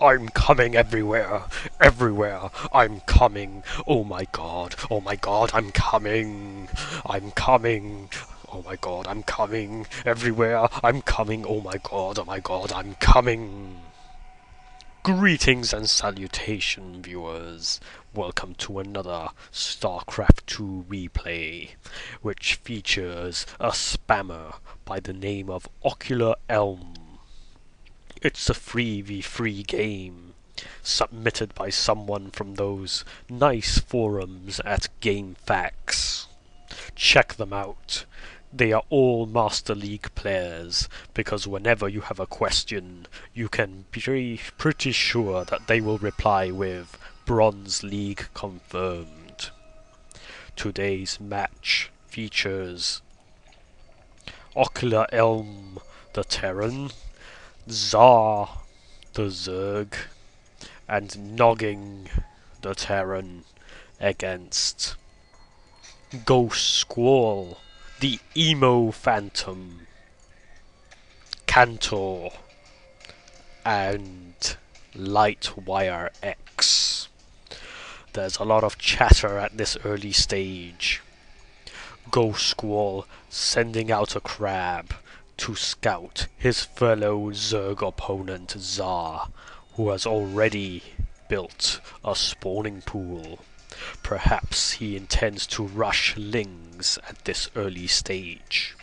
I'm coming everywhere, everywhere. I'm coming. Oh my god, I'm coming. I'm coming. Oh my god, I'm coming. Everywhere, I'm coming. Oh my god, I'm coming. Greetings and salutation, viewers. Welcome to another StarCraft 2 replay, which features a spammer by the name of Ocularelm. It's a 3v3 game, submitted by someone from those nice forums at GameFAQs. Check them out. They are all Master League players, because whenever you have a question, you can be pretty sure that they will reply with Bronze League confirmed. Today's match features Ocularelm the Terran, Tsar the Zerg, and Noggin the Terran against Ghostsquall the Emo Phantom, Kanto, and Lightwireex. There's a lot of chatter at this early stage. Ghostsquall sending out a crab to scout his fellow Zerg opponent Tsar, who has already built a spawning pool. Perhaps he intends to rush Lings at this early stage.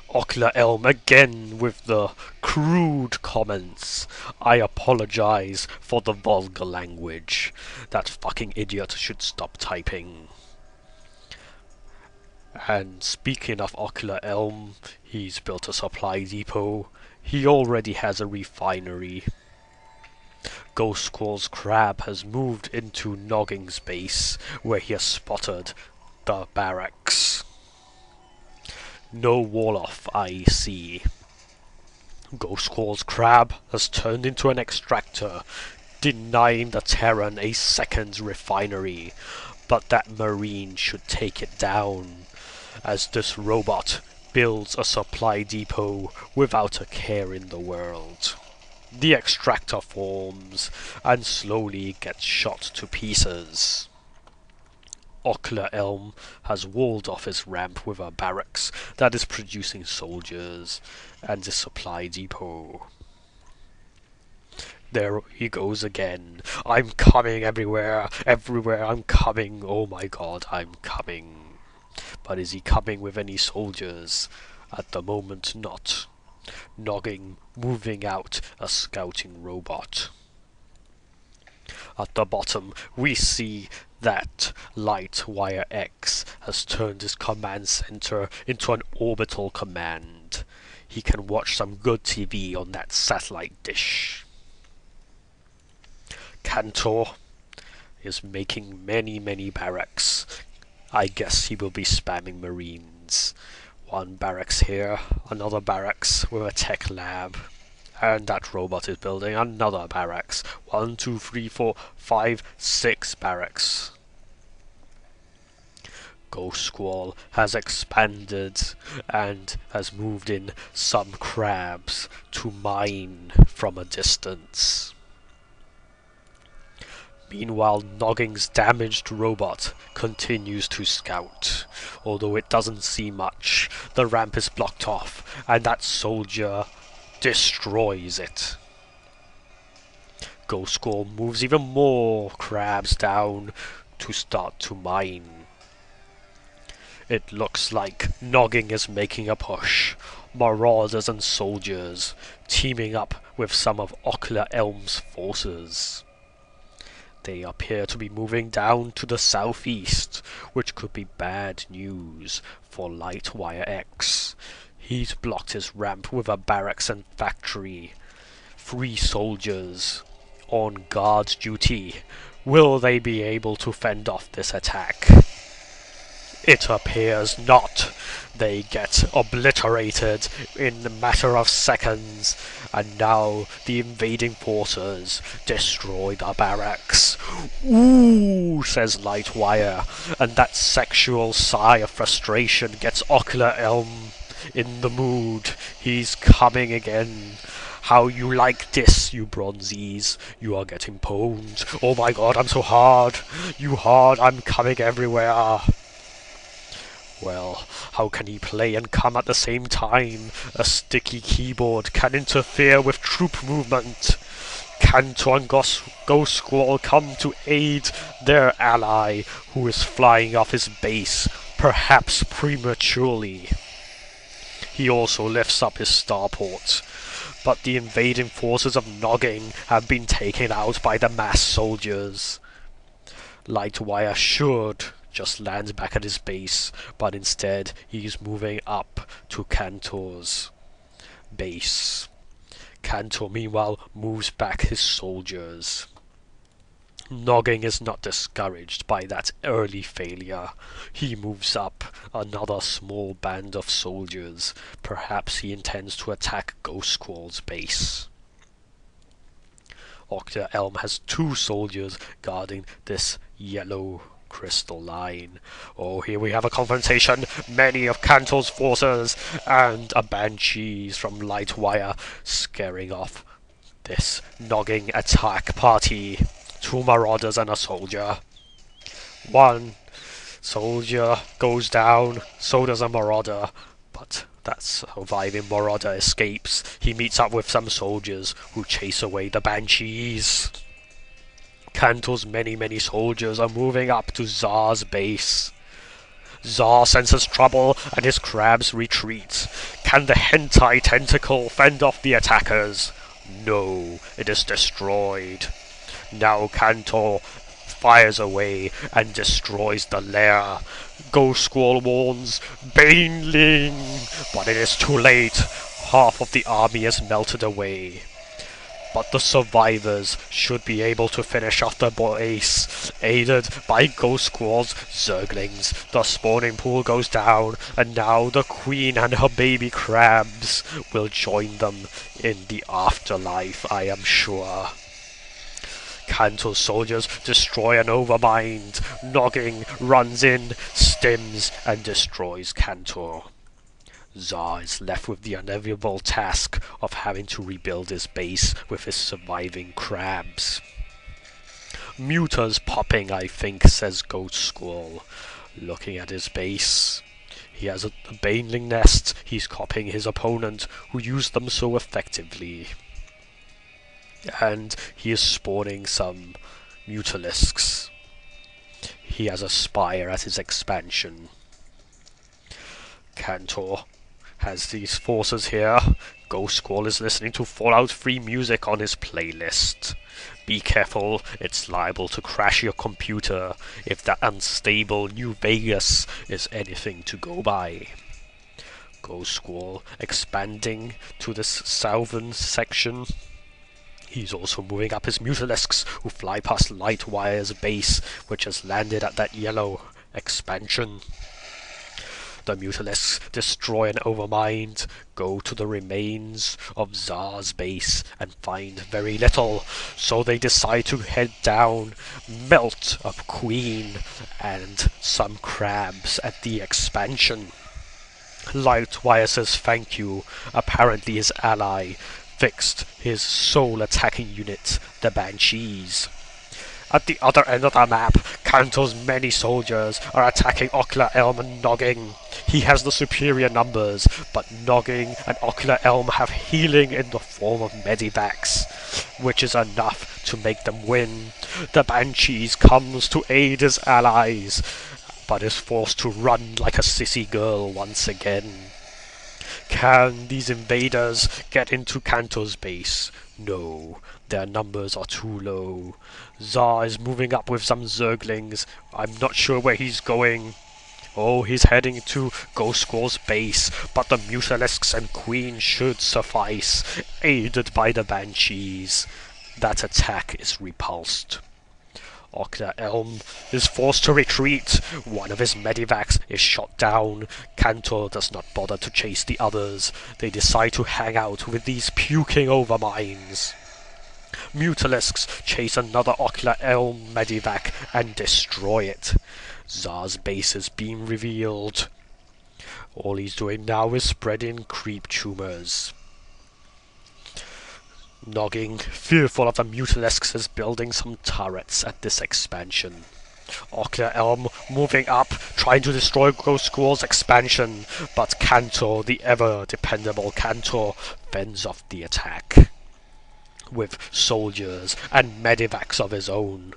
Ocularelm again with the crude comments. I apologize for the vulgar language. That fucking idiot should stop typing. And speaking of Ocularelm, he's built a supply depot. He already has a refinery. Ghostsquall's crab has moved into Noggin's base, where he has spotted the barracks. No wall-off, I see. Ghostsquall's crab has turned into an extractor, denying the Terran a second refinery, but that marine should take it down, as this robot builds a supply depot without a care in the world. The extractor forms and slowly gets shot to pieces. Ocularelm has walled off his ramp with a barracks that is producing soldiers and a supply depot. There he goes again. I'm coming everywhere, everywhere, I'm coming. Oh my god, I'm coming. But is he coming with any soldiers? At the moment, not. Noggin moving out a scouting robot. At the bottom, we see that Lightwireex has turned his command center into an orbital command. He can watch some good TV on that satellite dish. Kanto is making many barracks. I guess he will be spamming marines. One barracks here, another barracks with a tech lab. And that robot is building another barracks. 1, 2, 3, 4, 5, 6 barracks. Ghostsquall has expanded and has moved in some crabs to mine from a distance. Meanwhile, Noggin's damaged robot continues to scout, although it doesn't see much. The ramp is blocked off, and that soldier destroys it. Ghostsquall moves even more crabs down to start to mine. It looks like Noggin is making a push. Marauders and soldiers teaming up with some of Ocularelm's forces. They appear to be moving down to the southeast, which could be bad news for Lightwireex. He's blocked his ramp with a barracks and factory. 3 soldiers on guard duty. Will they be able to fend off this attack? It appears not. They get obliterated in a matter of seconds, and now the invading forces destroy the barracks. Ooh, says Lightwire, and that sexual sigh of frustration gets Ocularelm in the mood. He's coming again. How you like this, you bronzies? You are getting pwned. Oh my god, I'm so hard. You hard, I'm coming everywhere. Well, how can he play and come at the same time? A sticky keyboard can interfere with troop movement. Kanto and Ghostsquall come to aid their ally, who is flying off his base, perhaps prematurely. He also lifts up his starport, but the invading forces of Noggin have been taken out by the mass soldiers. Lightwire should just land back at his base, but instead he's moving up to Kanto's base. Kanto meanwhile moves back his soldiers. Noggin is not discouraged by that early failure. He moves up another small band of soldiers. Perhaps he intends to attack Ghostsquall's base. Ocularelm has 2 soldiers guarding this yellow crystal line. Oh, here we have a confrontation. Many of Kanto's forces and a banshees from Lightwire scaring off this Noggin attack party. 2 marauders and a soldier. 1 soldier goes down, so does a marauder, but that surviving marauder escapes. He meets up with some soldiers who chase away the banshees. Kanto's many soldiers are moving up to Zar's base. Zar senses trouble and his crabs retreat. Can the hentai tentacle fend off the attackers? No, it is destroyed. Now Kanto fires away and destroys the lair. Ghostsquall warns, Baneling! But it is too late. Half of the army has melted away. But the survivors should be able to finish off the base, aided by Ghostsquall's zerglings. The spawning pool goes down, and now the queen and her baby crabs will join them in the afterlife, I am sure. Kanto's soldiers destroy an overmind. Noggin runs in, stims, and destroys Kanto. Zar is left with the inevitable task of having to rebuild his base with his surviving crabs. Muta's popping, I think, says Ghostsquall, looking at his base. He has a baneling nest. He's copying his opponent, who used them so effectively. And he is spawning some mutalisks. He has a spire at his expansion. Kanto has these forces here. Ghostsquall is listening to Fallout 3 music on his playlist. Be careful, it's liable to crash your computer if that unstable New Vegas is anything to go by. Ghostsquall expanding to this southern section. He's also moving up his mutalisks, who fly past Lightwire's base, which has landed at that yellow expansion. The mutalisks destroy an overmind, go to the remains of Zar's base, and find very little, so they decide to head down, melt a queen, and some crabs at the expansion. Lightwire says thank you. Apparently his ally fixed his sole attacking unit, the Banshees. At the other end of the map, Kanto's many soldiers are attacking Ocularelm and Noggin. He has the superior numbers, but Noggin and Ocularelm have healing in the form of medivacs, which is enough to make them win. The Banshees comes to aid his allies, but is forced to run like a sissy girl once again. Can these invaders get into Kanto's base? No, their numbers are too low. Zar is moving up with some zerglings. I'm not sure where he's going. Oh, he's heading to Ghostsquall's base, but the mutalisks and queen should suffice, aided by the banshees. That attack is repulsed. Ocularelm is forced to retreat. One of his medivacs is shot down. Kanto does not bother to chase the others. They decide to hang out with these puking overminds. Mutalisks chase another Ocularelm medivac and destroy it. Zar's base is being revealed. All he's doing now is spreading creep tumors. Noggin, fearful of the Mutalisks, is building some turrets at this expansion. Ocularelm moving up, trying to destroy Ghostsquall's expansion, but Kanto, the ever-dependable Kanto, fends off the attack with soldiers and medivacs of his own.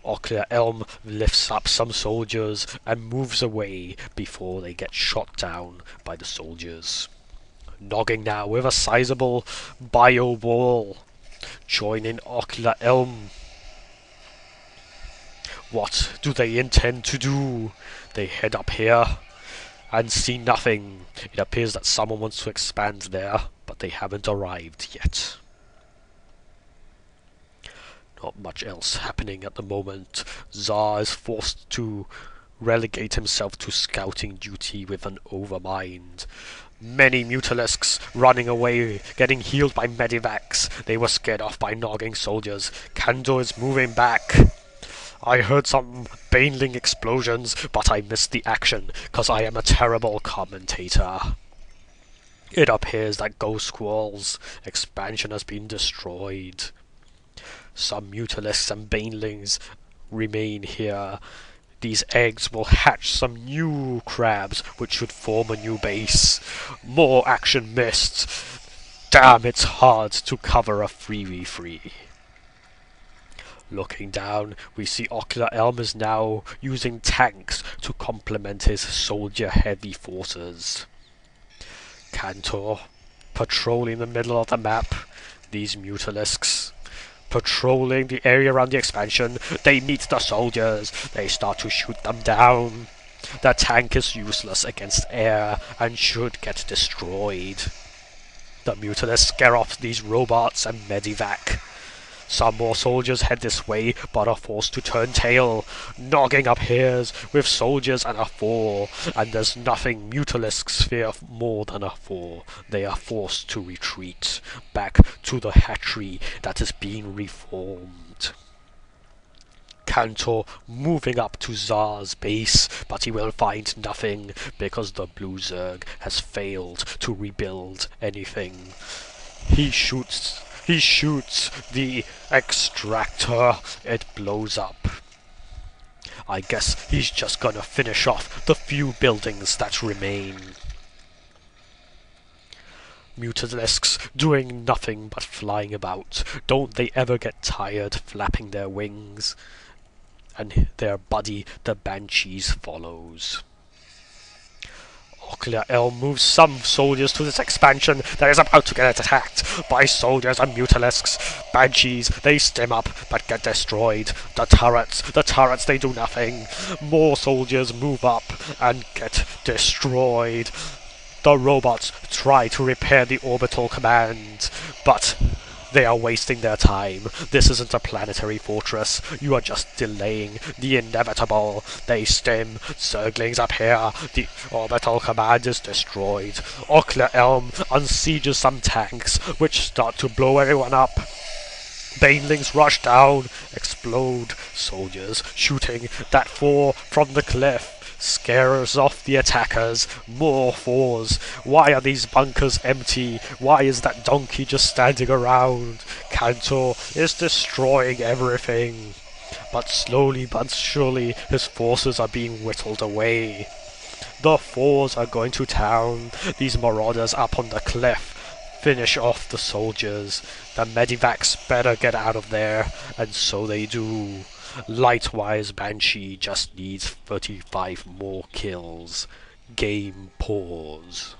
Ocularelm lifts up some soldiers and moves away before they get shot down by the soldiers. Noggin now with a sizable bio wall, joining Ocularelm. What do they intend to do? They head up here and see nothing. It appears that someone wants to expand there, but they haven't arrived yet. Not much else happening at the moment. Zar is forced to relegate himself to scouting duty with an overmind. Many Mutalisks running away, getting healed by medivacs. They were scared off by Noggin soldiers. Kanto is moving back. I heard some baneling explosions, but I missed the action, cause I am a terrible commentator. It appears that Ghostsquall's expansion has been destroyed. Some Mutalisks and banelings remain here. These eggs will hatch some new crabs, which should form a new base. More action missed. Damn, it's hard to cover a 3v3. Looking down, we see Ocularelm is now using tanks to complement his soldier-heavy forces. Kanto, patrolling the middle of the map. These Mutalisks, patrolling the area around the expansion. They meet the soldiers. They start to shoot them down. The tank is useless against air and should get destroyed. The Mutalisks scare off these robots and medivac. Some more soldiers head this way, but are forced to turn tail. Noggin appears with soldiers and a 4, and there's nothing Mutalisks fear more than a 4. They are forced to retreat back to the hatchery that is being reformed. Kanto moving up to Zar's base, but he will find nothing because the Blue Zerg has failed to rebuild anything. He shoots the extractor. It blows up. I guess he's just gonna finish off the few buildings that remain. Mutalisks doing nothing but flying about. Don't they ever get tired flapping their wings? And their buddy, the Banshees, follows. Ocularelm moves some soldiers to this expansion that is about to get attacked by soldiers and Mutalisks. Banshees, they stem up but get destroyed. The turrets, they do nothing. More soldiers move up and get destroyed. The robots try to repair the orbital command, but they are wasting their time. This isn't a planetary fortress. You are just delaying the inevitable. They stem. Zerglings up here. The orbital command is destroyed. Ocularelm unsieges some tanks, which start to blow everyone up. Banelings rush down, explode. Soldiers shooting that 4 from the cliff. Scares off the attackers. More 4s. Why are these bunkers empty? Why is that donkey just standing around? Kanto is destroying everything. But slowly but surely his forces are being whittled away. The 4s are going to town. These marauders up on the cliff finish off the soldiers. The medivacs better get out of there, and so they do. Lightwireex Banshee just needs 35 more kills. Game pause.